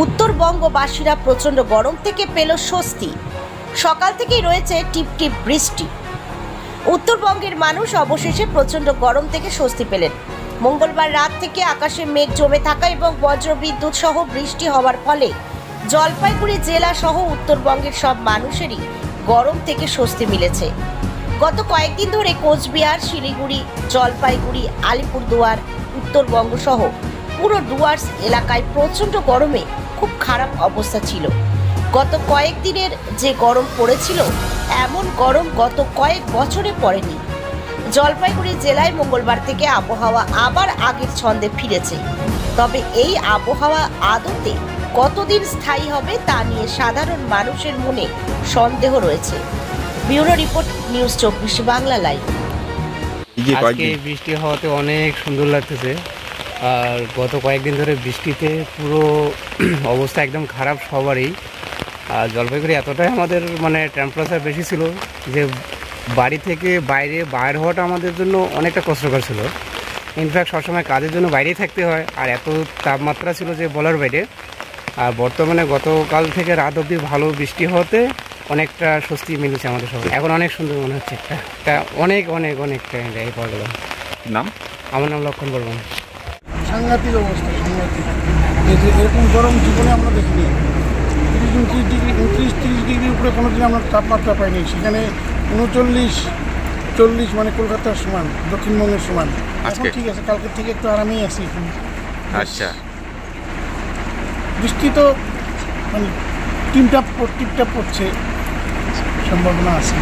উত্তরবঙ্গবাসীরা প্রচণ্ড গরম থেকে পেল স্বস্তি। সকাল থেকেই রয়েছে টিপটিপ বৃষ্টি। উত্তরবঙ্গের মানুষ অবশেষে প্রচণ্ড গরম থেকে স্বস্তি পেলেন। মঙ্গলবার রাত থেকে আকাশে মেঘ জমে থাকা এবং বজ্রবিদ্যুৎ সহ বৃষ্টি হওয়ার ফলে জলপাইগুড়ি জেলা সহ উত্তরবঙ্গের সব মানুষেরই গরম থেকে স্বস্তি মিলেছে। গত কয়েকদিন ধরে কোচবিহার, শিলিগুড়ি, জলপাইগুড়ি, আলিপুরদুয়ার, উত্তরবঙ্গ সহ পুরো ডুয়ার্স এলাকায় প্রচণ্ড গরমে খুব খারাপ অবস্থা ছিল। গত কয়েকদিনের যে গরম পড়েছিল, এমন গরম গত কয়েক বছরে পড়েনি। জলপাইগুড়ি জেলায় মঙ্গলবার থেকে আবহাওয়া আবার আগের ছন্দে ফিরেছে। তবে এই আবহাওয়া আদতে কতদিন স্থায়ী হবে তা নিয়ে সাধারণ মানুষের মনে সন্দেহ রয়েছে। Bureau report, news 24 Bangla live. আজকে বৃষ্টি হওয়াতে অনেক সুন্দর লাগতেছে। আর গত কয়েকদিন ধরে বৃষ্টিতে পুরো অবস্থা একদম খারাপ সবারই। আর জলপাইগুড়ি এতটাই আমাদের টেম্পারেচার বেশি ছিল যে বাড়ি থেকে বাইর হওয়াটা আমাদের জন্য অনেকটা কষ্টকর ছিল। ইনফ্যাক্ট সবসময় কাজের জন্য বাইরেই থাকতে হয়, আর এত তাপমাত্রা ছিল যে বলার বাইরে। আর বর্তমানে গতকাল থেকে রাত অবধি ভালো বৃষ্টি হতে অনেকটা স্বস্তি মিলেছে আমাদের সবাই। এখন অনেক সুন্দর মনে হচ্ছে। একটা অনেকটা পাওয়া গেল। নাম? আমার নাম লক্ষণ বর্মন। সাংঘাতিক অবস্থা, সাংঘাতিক। এরকম গরম জীবনে আমরা দেখিনি। 29 ডিগ্রির উপরে কোনোদিন আমরা তাপমাত্রা পাইনি। সেখানে 39-40 মানে কলকাতার সমান, দক্ষিণবঙ্গের সমান। এখন ঠিক আছে, কালকের থেকে একটু আরামেই আছি এখন। আচ্ছা, বৃষ্টি তো টিপটাপ পড়ছে, সম্ভাবনা আছে।